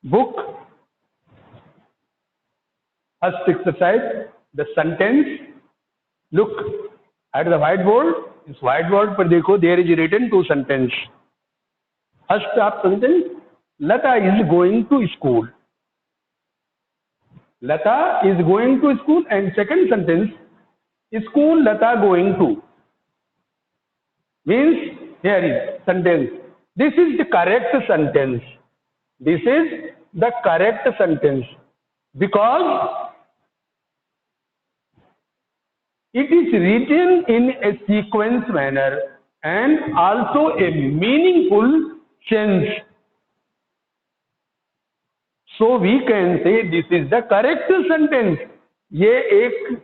book. First exercise, the sentence. Look at the whiteboard. इस whiteboard पर देखो, there is written two sentence. First आप sentence, Lata is going to school. Lata is going to school, and second sentence, school Lata going to. Means here is sentence. This is the correct sentence. This is the correct sentence because it is written in a sequence manner and also a meaningful sense. So we can say this is the correct sentence. ये एक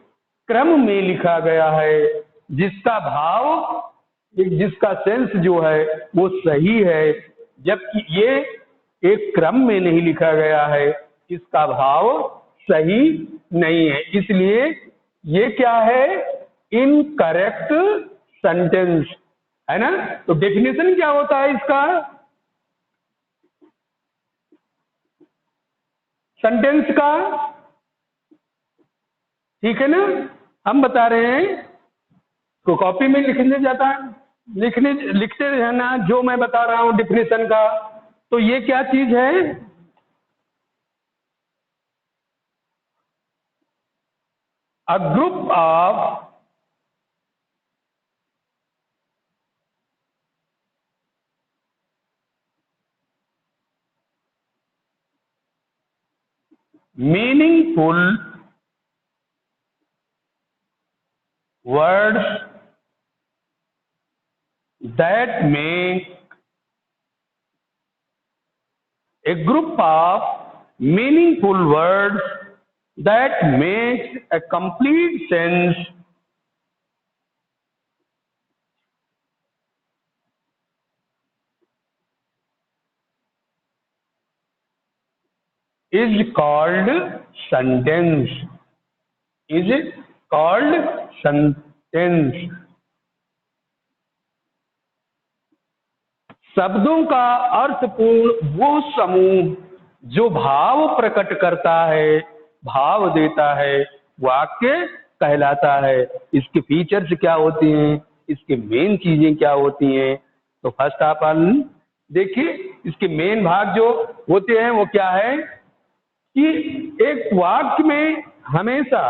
क्रम में लिखा गया है जिसका भाव जिसका सेंस जो है वो सही है, जबकि ये एक क्रम में नहीं लिखा गया है, इसका भाव सही नहीं है, इसलिए ये क्या है, इनकरेक्ट सेंटेंस है ना। तो डेफिनेशन क्या होता है इसका, सेंटेंस का, ठीक है ना। हम बता रहे हैं तो कॉपी में लिखने जाता है, लिखते रहना जो मैं बता रहा हूं डेफिनेशन का। तो ये क्या चीज है, a group of meaningful words that make a group of meaningful words that makes a complete sense is called sentence. Is it called sentence? शब्दों का अर्थपूर्ण वो समूह जो भाव प्रकट करता है, भाव देता है, वाक्य कहलाता है। इसके फीचर्स क्या होती हैं, इसके मेन चीजें क्या होती हैं। तो फर्स्ट ऑफ ऑल देखिए, इसके मेन भाग जो होते हैं वो क्या है कि एक वाक्य में हमेशा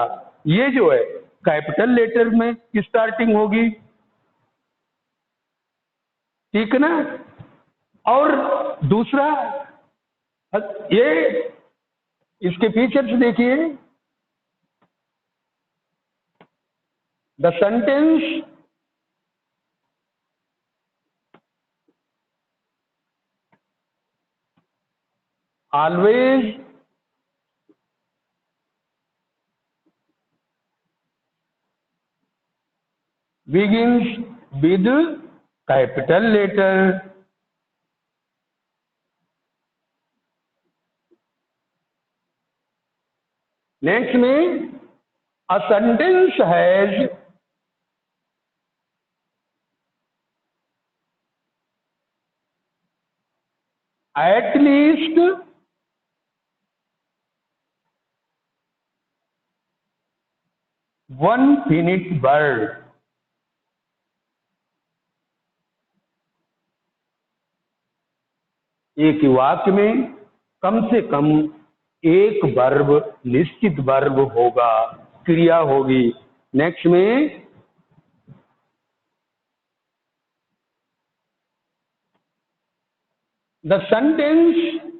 ये जो है कैपिटल लेटर में स्टार्टिंग होगी, ठीक है ना। और दूसरा ये इसके फीचर्स देखिए, the sentence always begins with capital letter. Next में a sentence has at least one finite word. एक वाक्य में कम से कम एक वर्ब, निश्चित वर्ब होगा, क्रिया होगी। नेक्स्ट में the sentence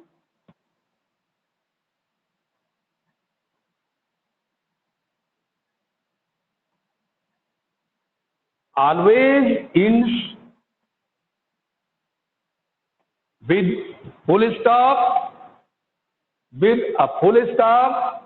always ends with full stop, with a full stop,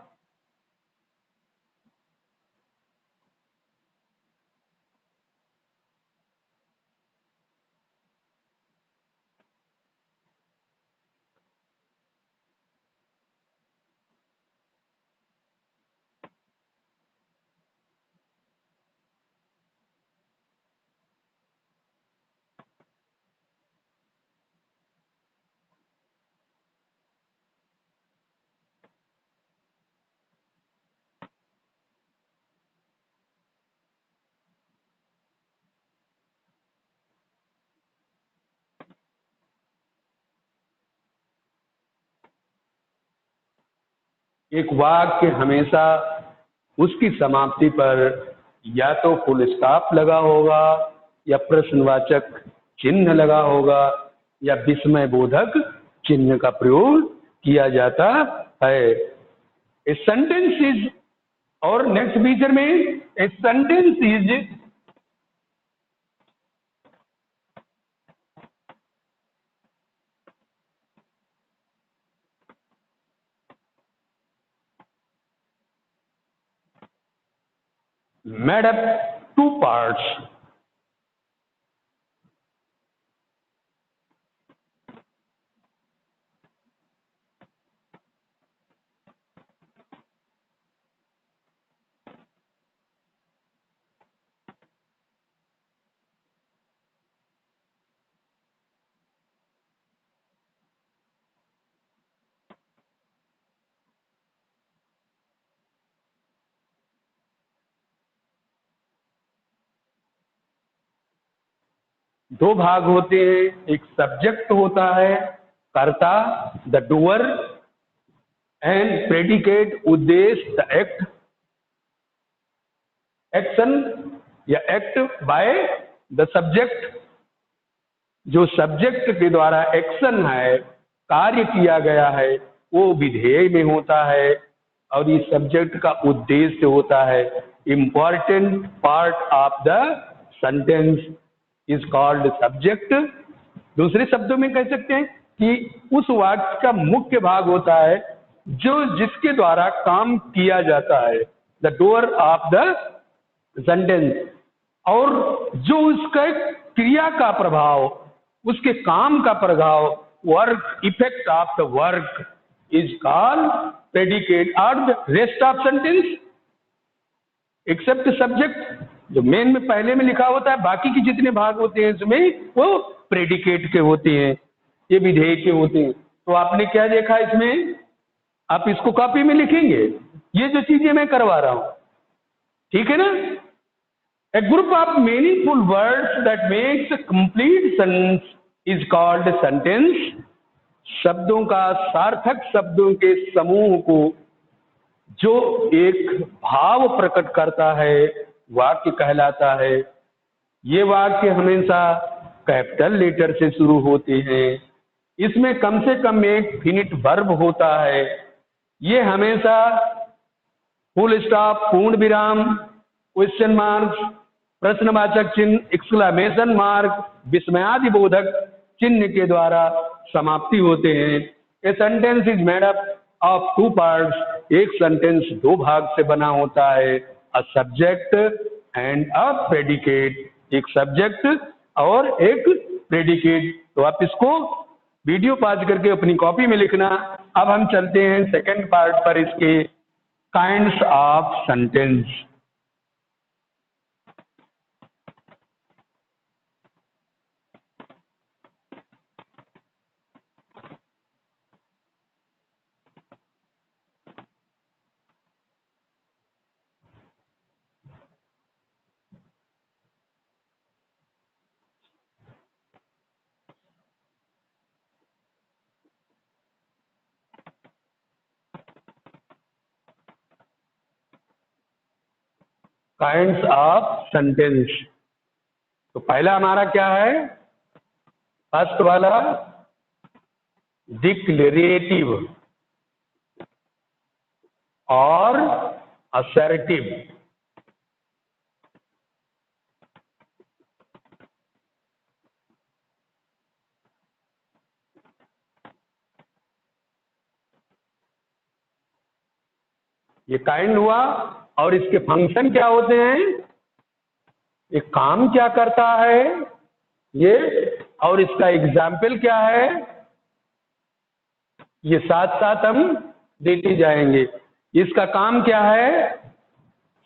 एक वाक्य हमेशा उसकी समाप्ति पर या तो फुल स्टॉप लगा होगा, या प्रश्नवाचक चिन्ह लगा होगा, या विस्मय बोधक चिन्ह का प्रयोग किया जाता है। ए सेंटेंस इज, और नेक्स्ट फीचर में a sentence is made up two parts. दो भाग होते हैं, एक सब्जेक्ट होता है कर्ता, द डूअर, एंड प्रेडिकेट उद्देश्य, द एक्ट, एक्शन या एक्ट बाय द सब्जेक्ट। जो सब्जेक्ट के द्वारा एक्शन है, कार्य किया गया है, वो विधेय में होता है, और इस सब्जेक्ट का उद्देश्य होता है। Important part of the sentence is called subject. दूसरे शब्दों में कह सकते हैं कि उस वाक्य का मुख्य भाग होता है जो जिसके द्वारा काम किया जाता है, the door of the sentence, और जो उसका क्रिया का प्रभाव, उसके काम का प्रभाव, work, effect of the work is called predicate और the rest of sentence except subject. जो मेन में पहले में लिखा होता है, बाकी के जितने भाग होते हैं इसमें वो प्रेडिकेट के होते हैं, ये विधेय के होते हैं। तो आपने क्या देखा इसमें, आप इसको कॉपी में लिखेंगे, ये जो चीजें मैं करवा रहा हूं, ठीक है ना। A group of meaningful words that makes a complete sentence is called sentence. शब्दों का, सार्थक शब्दों के समूह को जो एक भाव प्रकट करता है, वाक्य कहलाता है। ये वाक्य हमेशा कैपिटल लेटर से शुरू होते हैं। इसमें कम से कम एक फिनिट वर्ब होता है। ये हमेशा फुल स्टॉप, पूर्ण विराम, क्वेश्चन मार्क, प्रश्नवाचक चिन्ह, एक्सक्लेमेशन मार्क, विस्मयादि बोधक चिन्ह के द्वारा समाप्ति होते हैं। A sentence is made up of two parts. एक सेंटेंस दो भाग से बना होता है, a subject and a predicate. एक सब्जेक्ट और एक प्रेडिकेट। तो आप इसको वीडियो पॉज करके अपनी कॉपी में लिखना। अब हम चलते हैं सेकंड पार्ट पर, इसके kinds of sentence. Kinds of sentence. तो पहला हमारा क्या है, फर्स्ट वाला डिक्लेरेटिव और असर्टिव। ये काइंड हुआ, और इसके फंक्शन क्या होते हैं, ये काम क्या करता है ये, और इसका एग्जाम्पल क्या है, ये साथ साथ हम देते जाएंगे। इसका काम क्या है,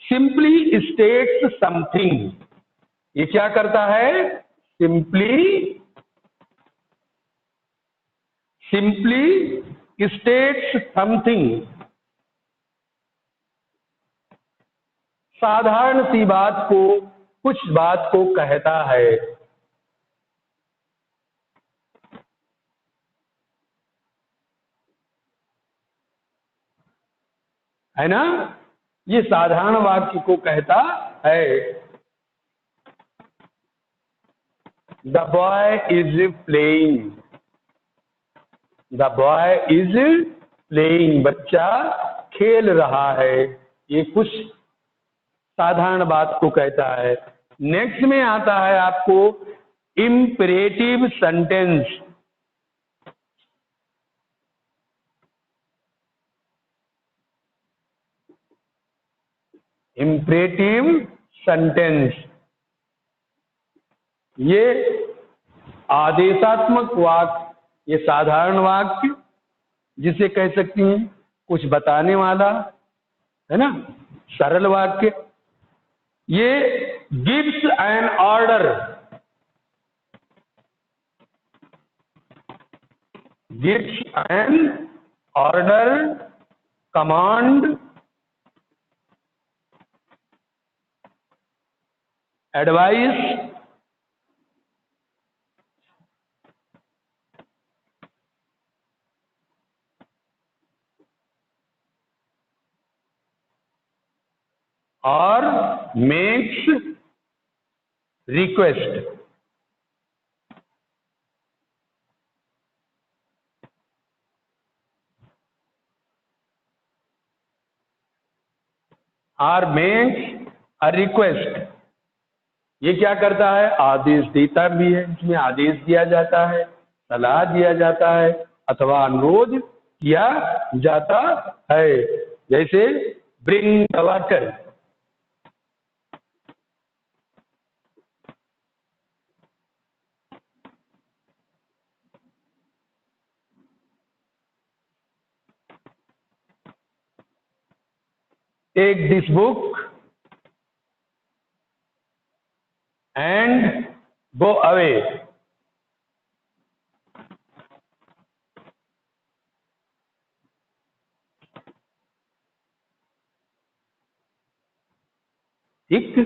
सिंपली स्टेट्स समथिंग। ये क्या करता है, सिंपली स्टेट्स समथिंग। साधारण सी बात को, कुछ बात को कहता है। है ना। ये साधारण वाक्य को कहता है। The boy is playing, the boy is playing, बच्चा खेल रहा है। ये कुछ साधारण बात को कहता है। नेक्स्ट में आता है आपको इम्परेटिव सेंटेंस। इम्परेटिव सेंटेंस, ये आदेशात्मक वाक्य, ये साधारण वाक्य जिसे कह सकती हैं कुछ बताने वाला, है ना, सरल वाक्य। ये gives an order, gives an order, command, advice, और मेक्स रिक्वेस्ट। और मेक्स अ रिक्वेस्ट, ये क्या करता है, आदेश देता भी है। इसमें आदेश दिया जाता है, सलाह दिया जाता है, अथवा अनुरोध किया जाता है। जैसे bring the water, take this book and go away. ठीक,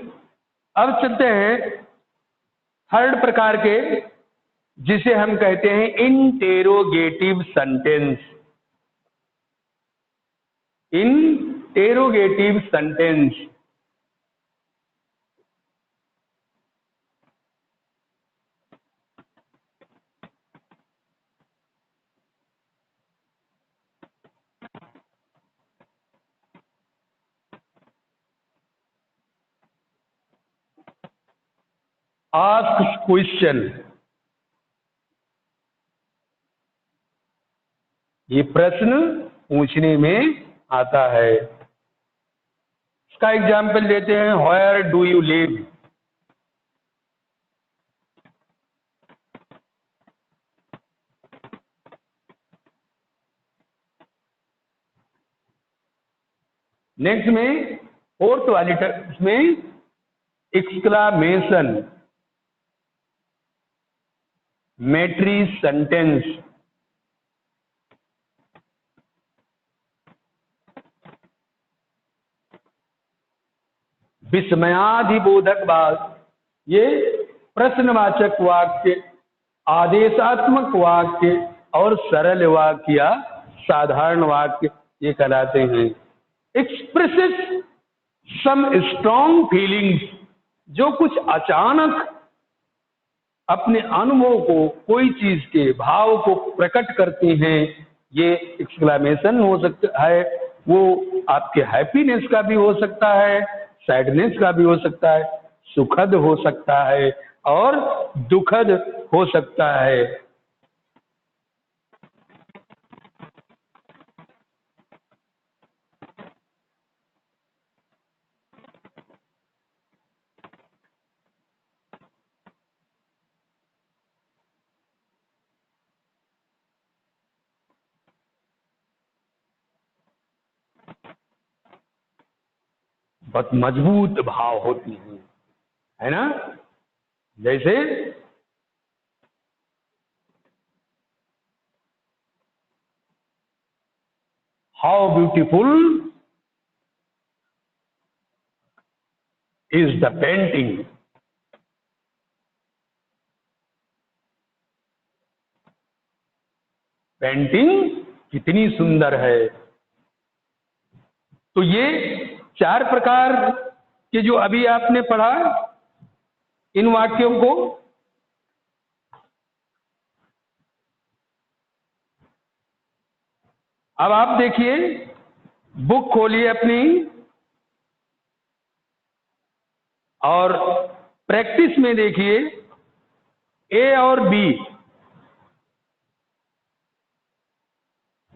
अब चलते हैं थर्ड प्रकार के, जिसे हम कहते हैं interrogative sentence. Interrogative sentence, ask question, ये प्रश्न पूछने में आता है। इसका एग्जाम्पल देते हैं, where do you live. Next में फोर्थ वाली में एक्सक्लामेशन, मैट्री सेंटेंस, विस्मयादिबोधक बात, ये प्रश्नवाचक वाक्य, आदेशात्मक वाक्य और सरल वाक्य या साधारण वाक्य ये कहलाते हैं। एक्सप्रेसेस सम स्ट्रॉन्ग फीलिंग्स, जो कुछ अचानक अपने अनुभव को, कोई चीज के भाव को प्रकट करते हैं, ये एक्सक्लामेशन हो सकता है। वो आपके हैप्पीनेस का भी हो सकता है, सैडनेस का भी हो सकता है, सुखद हो सकता है और दुखद हो सकता है। बहुत मजबूत भाव होती हैं, है ना। जैसे how beautiful is the painting, painting कितनी सुंदर है। तो ये 4 प्रकार के जो अभी आपने पढ़ा इन वाक्यों को, अब आप देखिए, बुक खोलिए अपनी और प्रैक्टिस में देखिए ए और बी,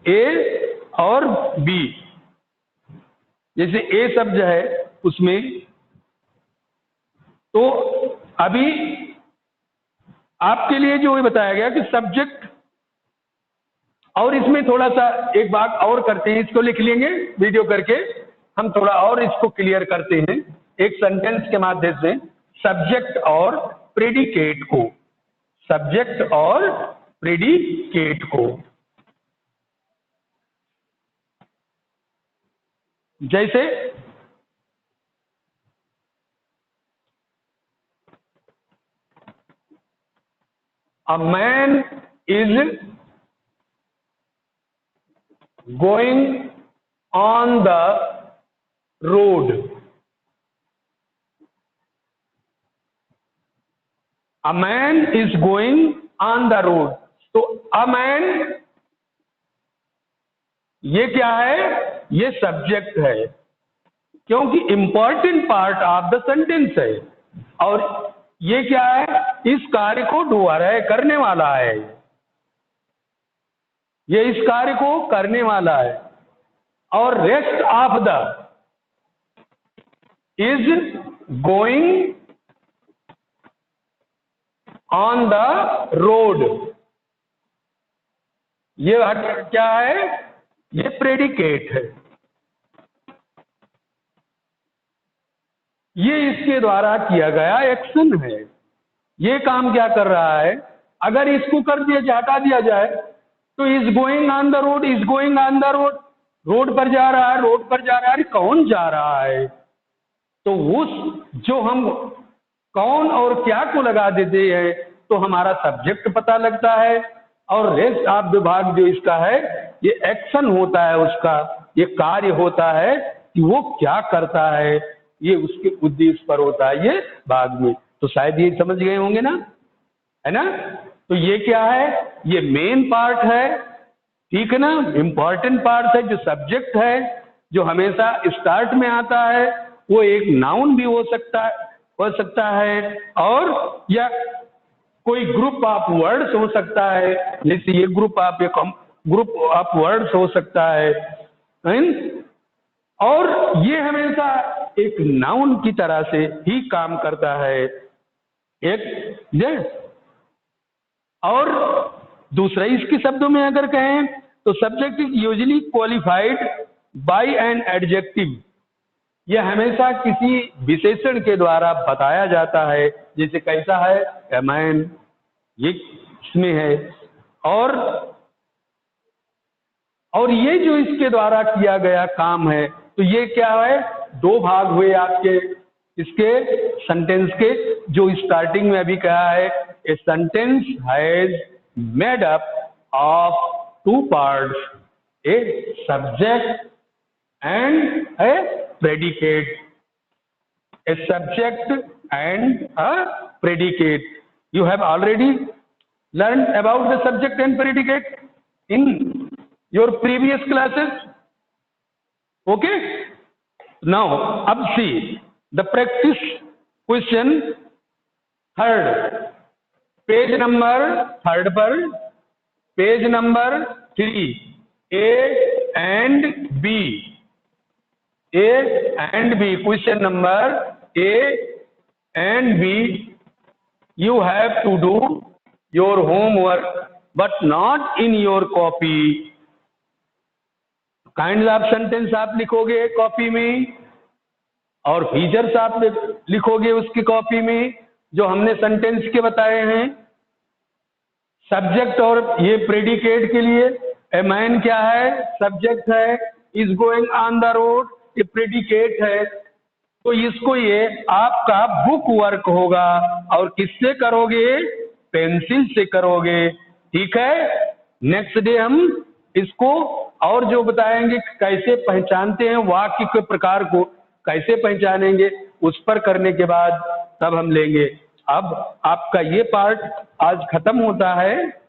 ए और बी, जैसे ए शब्द है उसमें, तो अभी आपके लिए जो ये बताया गया कि सब्जेक्ट, और इसमें थोड़ा सा एक बात और करते हैं, इसको लिख लेंगे वीडियो करके, हम थोड़ा और इसको क्लियर करते हैं एक सेंटेंस के माध्यम से, सब्जेक्ट और प्रेडिकेट को, सब्जेक्ट और प्रेडिकेट को। जैसे a man is going on the road, a man is going on the road. तो अ मैन ये क्या है, ये सब्जेक्ट है, क्योंकि important part of the sentence है, और ये क्या है, इस कार्य को डूअर है, करने वाला है, ये इस कार्य को करने वाला है, और rest of the is going on the road, ये क्या है, ये प्रेडिकेट है, ये इसके द्वारा किया गया एक्शन है। ये काम क्या कर रहा है, अगर इसको कर दिया जाए, हटा दिया जाए, तो is going on the road, is going on the road, road पर जा रहा है, रोड पर जा रहा है, अरे कौन जा रहा है, तो उस जो हम कौन और क्या को लगा देते हैं तो हमारा सब्जेक्ट पता लगता है, और रेस्ट ऑफ द भाग जो इसका है, ये एक्शन होता है उसका, ये कार्य होता है कि वो क्या करता है, ये उसके उद्देश्य पर होता है ये भाग में। तो शायद ये समझ गए होंगे ना, है ना। तो ये क्या है, ये मेन पार्ट है, ठीक है ना, इंपॉर्टेंट पार्ट है, जो सब्जेक्ट है, जो हमेशा स्टार्ट में आता है, वो एक नाउन भी हो सकता है, और या कोई ग्रुप ऑफ वर्ड्स हो सकता है, जैसे ये ग्रुप ऑफ वर्ड्स हो सकता है, और ये हमेशा एक नाउन की तरह से ही काम करता है, एक और दूसरा इसके शब्दों में अगर कहें तो subject is usually qualified by an adjective, यह हमेशा किसी विशेषण के द्वारा बताया जाता है, जैसे कैसा है, ए मैन, ये इसमें है, और ये जो इसके द्वारा किया गया काम है, तो ये क्या है, 2 भाग हुए आपके इसके सेंटेंस के, जो स्टार्टिंग में अभी कहा है, a sentence has made up of 2 parts, a subject and A predicate, a subject and a predicate. You have already learned about the subject and predicate in your previous classes. Okay? Now, अब see the practice question 3rd, page number 3rd पर, page number 3, A and B. A and B, question number A and B, you have to do your homework but not in your copy. Kind of sentence आप लिखोगे copy में, और features आप लिखोगे उसकी copy में, जो हमने सेंटेंस के बताए हैं, सब्जेक्ट और ये प्रेडिकेट के लिए, ए मैन क्या है, सब्जेक्ट है, is going on the road, ये प्रेडिकेट है, तो इसको ये आपका बुक वर्क होगा, और किससे करोगे, पेंसिल से करोगे, ठीक है। नेक्स्ट डे हम इसको और जो बताएंगे कि कैसे पहचानते हैं वाक्य के प्रकार को, कैसे पहचानेंगे, उस पर करने के बाद तब हम लेंगे। अब आपका ये पार्ट आज खत्म होता है।